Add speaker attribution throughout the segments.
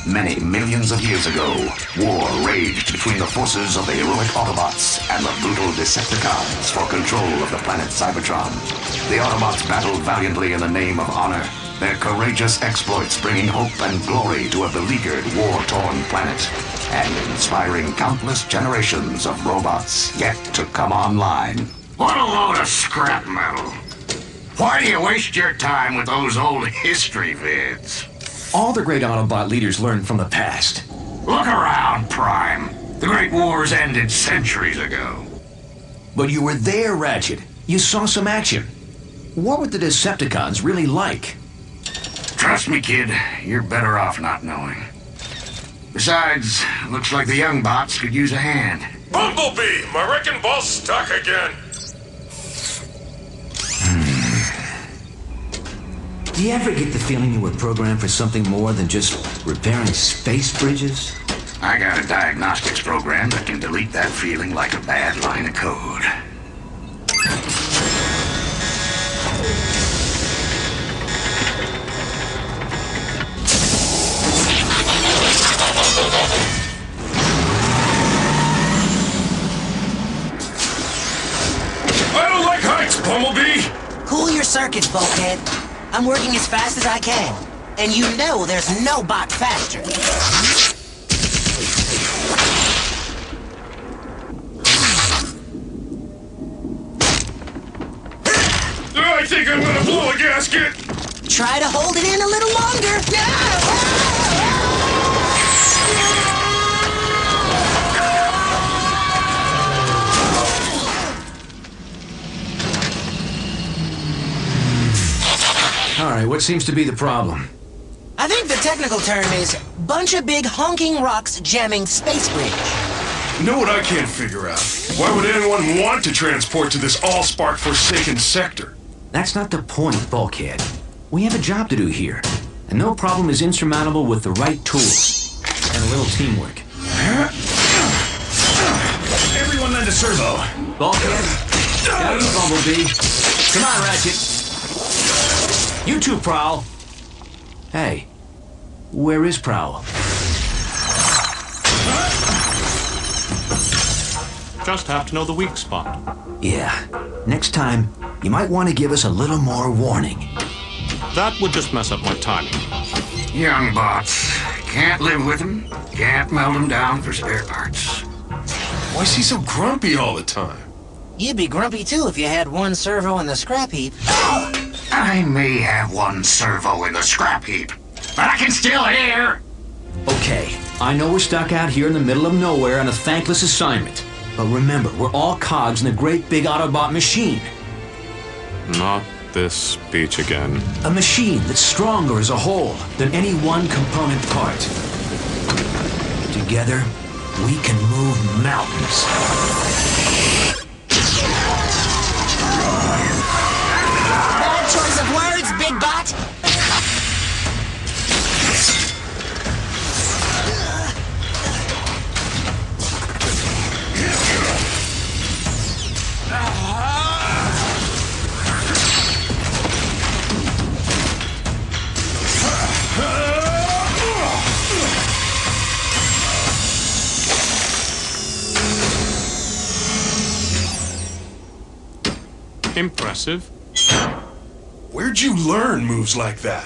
Speaker 1: Many millions of years ago, war raged between the forces of the heroic Autobots and the brutal Decepticons for control of the planet Cybertron. The Autobots battled valiantly in the name of honor, their courageous exploits bringing hope and glory to a beleaguered, war-torn planet, and inspiring countless generations of robots yet to come online.
Speaker 2: What a load of scrap metal. Why do you waste your time with those old history vids?
Speaker 3: All the great Autobot leaders learned from the past.
Speaker 2: Look around, Prime. The Great Wars ended centuries ago.
Speaker 3: But you were there, Ratchet. You saw some action. What were the Decepticons really like?
Speaker 2: Trust me, kid, you're better off not knowing. Besides, looks like the young bots could use a hand.
Speaker 4: Bumblebee! My wrecking ball's stuck again!
Speaker 3: Do you ever get the feeling you were programmed for something more than just repairing space bridges?
Speaker 2: I got a diagnostics program that can delete that feeling like a bad line of code.
Speaker 4: I don't like heights, Bumblebee!
Speaker 5: Cool your circuits, Bulkhead. I'm working as fast as I can. And you know there's no bot faster.
Speaker 4: I think I'm gonna blow a gasket!
Speaker 5: Try to hold it in a little longer.
Speaker 3: All right, what seems to be the problem?
Speaker 5: I think the technical term is bunch of big honking rocks jamming space bridge.
Speaker 4: You know what I can't figure out? Why would anyone want to transport to this all-spark forsaken sector?
Speaker 3: That's not the point, Bulkhead. We have a job to do here, and no problem is insurmountable with the right tools and a little teamwork. Everyone lend a servo. Bulkhead, got you, Bumblebee. Come on, Ratchet. You two, Prowl. Hey, where is Prowl?
Speaker 6: Just have to know the weak spot.
Speaker 3: Yeah, next time, you might want to give us a little more warning.
Speaker 6: That would just mess up my timing.
Speaker 2: Young bots. Can't live with them. Can't melt them down for spare parts.
Speaker 4: Why is he so grumpy all the time?
Speaker 5: You'd be grumpy too if you had one servo in the scrap heap.
Speaker 2: I may have one servo in the scrap heap, but I can still hear.
Speaker 3: Okay, I know we're stuck out here in the middle of nowhere on a thankless assignment. But remember, we're all cogs in a great big Autobot machine.
Speaker 6: Not this speech again.
Speaker 3: A machine that's stronger as a whole than any one component part. Together, we can move mountains.
Speaker 5: Bad choice of words, Big Bot.
Speaker 6: Impressive.
Speaker 4: Where'd you learn moves like that?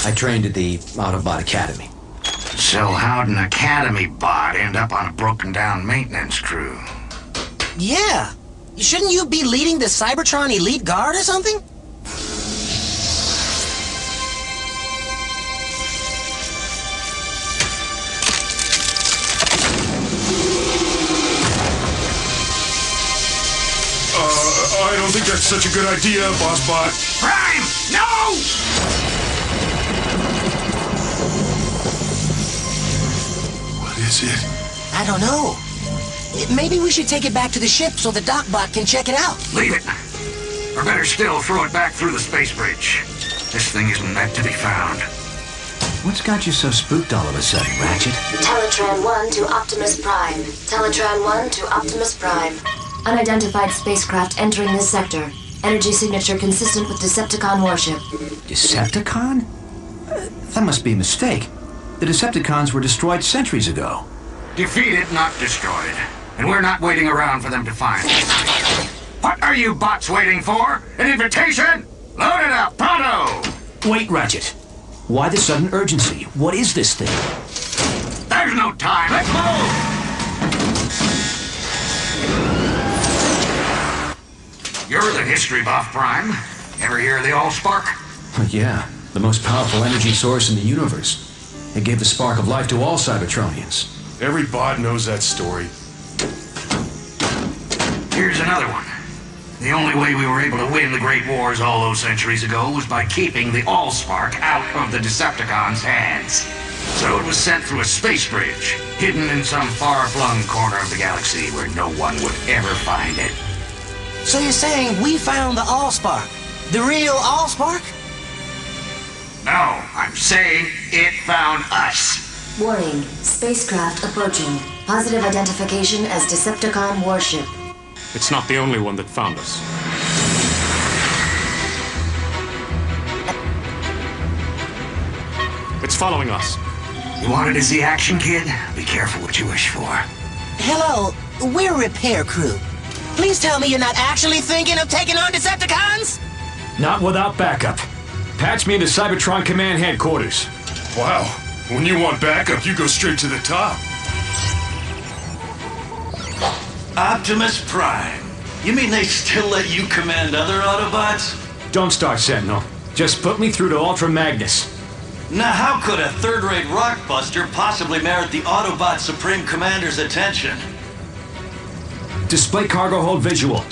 Speaker 3: I trained at the Autobot Academy.
Speaker 2: So how'd an Academy bot end up on a broken-down maintenance crew?
Speaker 5: Yeah. Shouldn't you be leading the Cybertron Elite Guard or something?
Speaker 4: I don't think that's such a good idea, Boss Bot.
Speaker 2: Prime! No!
Speaker 4: What is it?
Speaker 5: I don't know. Maybe we should take it back to the ship so the DocBot can check it out.
Speaker 2: Leave it. Or better still, throw it back through the space bridge. This thing isn't meant to be found.
Speaker 3: What's got you so spooked all of a sudden, Ratchet?
Speaker 7: Teletran 1 to Optimus Prime. Teletran 1 to Optimus Prime.
Speaker 8: Unidentified spacecraft entering this sector. Energy signature consistent with Decepticon warship.
Speaker 3: Decepticon? That must be a mistake. The Decepticons were destroyed centuries ago.
Speaker 2: Defeated, not destroyed. And we're not waiting around for them to find us. What are you bots waiting for? An invitation? Load it up, pronto!
Speaker 3: Wait, Ratchet. Why the sudden urgency? What is this thing?
Speaker 2: There's no time. Let's move! You're the history buff, Prime. Ever hear of the Allspark?
Speaker 3: Yeah, the most powerful energy source in the universe. It gave the spark of life to all Cybertronians.
Speaker 4: Every bot knows that story.
Speaker 2: Here's another one. The only way we were able to win the Great Wars all those centuries ago was by keeping the Allspark out of the Decepticons' hands. So it was sent through a space bridge, hidden in some far-flung corner of the galaxy where no one would ever find it.
Speaker 5: So you're saying we found the Allspark? The real Allspark?
Speaker 2: No, I'm saying it found us.
Speaker 8: Warning. Spacecraft approaching. Positive identification as Decepticon warship.
Speaker 6: It's not the only one that found us. It's following us.
Speaker 2: You wanted to see action, kid? Be careful what you wish for.
Speaker 5: Hello, we're repair crew. Please tell me you're not actually thinking of taking on Decepticons?
Speaker 3: Not without backup. Patch me to Cybertron Command Headquarters.
Speaker 4: Wow. When you want backup, you go straight to the top.
Speaker 9: Optimus Prime. You mean they still let you command other Autobots?
Speaker 3: Don't start, Sentinel. Just put me through to Ultra Magnus.
Speaker 9: Now how could a third-rate rockbuster possibly merit the Autobot Supreme Commander's attention?
Speaker 3: Display cargo hold visual.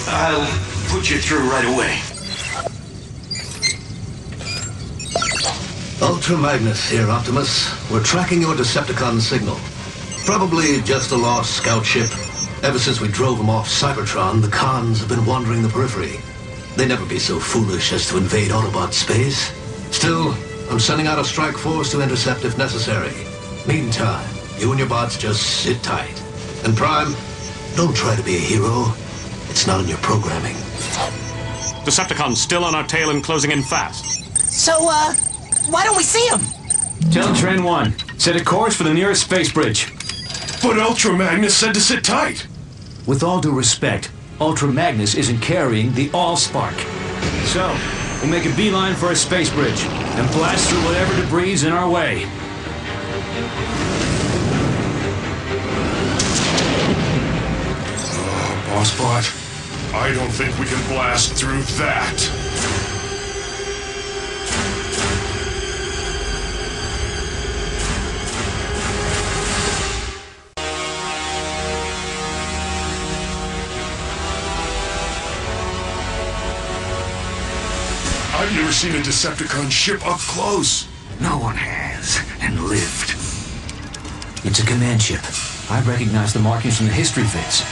Speaker 9: I'll put you through right away.
Speaker 10: Ultra Magnus here, Optimus. We're tracking your Decepticon signal. Probably just a lost scout ship. Ever since we drove them off Cybertron, the cons have been wandering the periphery. They'd never be so foolish as to invade Autobot space. Still, I'm sending out a strike force to intercept if necessary. Meantime, you and your bots just sit tight. And Prime, don't try to be a hero. It's not in your programming.
Speaker 6: Decepticons still on our tail and closing in fast.
Speaker 5: So, why don't we see them?
Speaker 3: Teletran 1, set a course for the nearest space bridge.
Speaker 4: But Ultra Magnus said to sit tight.
Speaker 3: With all due respect, Ultra Magnus isn't carrying the Allspark. So, we'll make a beeline for a space bridge and blast through whatever debris is in our way.
Speaker 4: Bossbot, I don't think we can blast through that. I've never seen a Decepticon ship up close.
Speaker 2: No one has, and lived.
Speaker 3: It's a command ship. I recognize the markings from the history vids.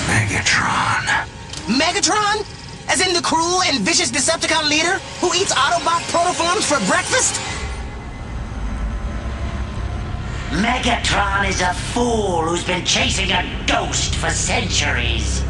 Speaker 2: Megatron.
Speaker 5: Megatron? As in the cruel and vicious Decepticon leader who eats Autobot protoforms for breakfast?
Speaker 11: Megatron is a fool who's been chasing a ghost for centuries.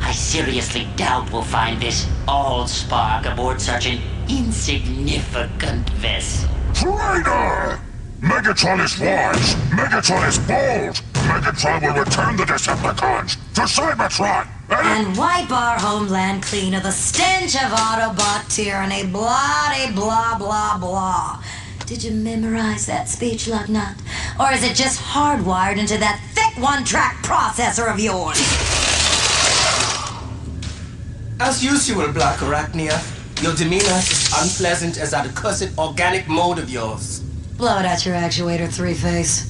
Speaker 11: I seriously doubt we'll find this Allspark aboard such an insignificant vessel.
Speaker 1: Traitor! Megatron is wise! Megatron is bold! Megatron will return the Decepticons to Cybertron!
Speaker 12: And wipe our homeland clean of the stench of Autobot tyranny, blah blah blah blah. Did you memorize that speech, Lugnut? Or is it just hardwired into that thick one-track processor of yours?
Speaker 13: As usual, Black Arachnia, your demeanor is unpleasant as that accursed organic mode of yours.
Speaker 12: Blow it at your actuator, Three-Face.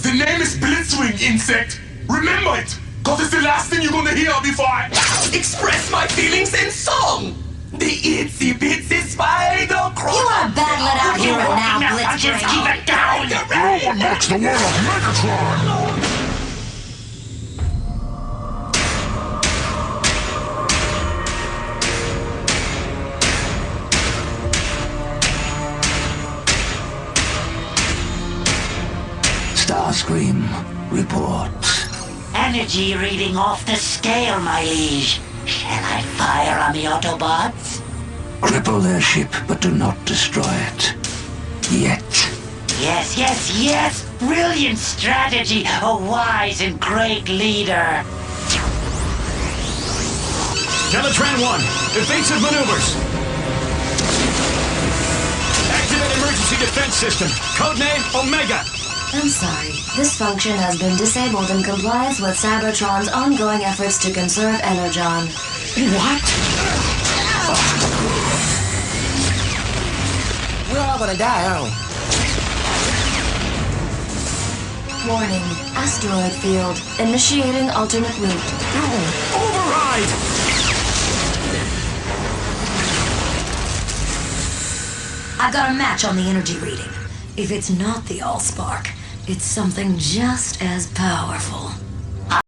Speaker 13: The name is Blitzwing, insect! Remember it! Cause it's the last thing you're gonna hear before I express my feelings in song! The itsy bitsy spider crawl!
Speaker 12: You wanna battle it out here and now, Blitzwing?
Speaker 11: Just keep it down!
Speaker 1: No one knocks the world of Megatron!
Speaker 10: Starscream, report.
Speaker 11: An energy reading off the scale, my liege. Shall I fire on the Autobots?
Speaker 14: Cripple their ship, but do not destroy it. Yet.
Speaker 11: Yes, yes, yes! Brilliant strategy! A wise and great leader!
Speaker 3: Teletran 1, evasive maneuvers. Activate emergency defense system. Codename Omega.
Speaker 8: I'm sorry. This function has been disabled in compliance with Cybertron's ongoing efforts to conserve Energon.
Speaker 3: What?
Speaker 5: We're all gonna die, aren't we?
Speaker 8: Warning. Asteroid field. Initiating alternate route.
Speaker 3: Override!
Speaker 12: I got a match on the energy reading. If it's not the Allspark, it's something just as powerful.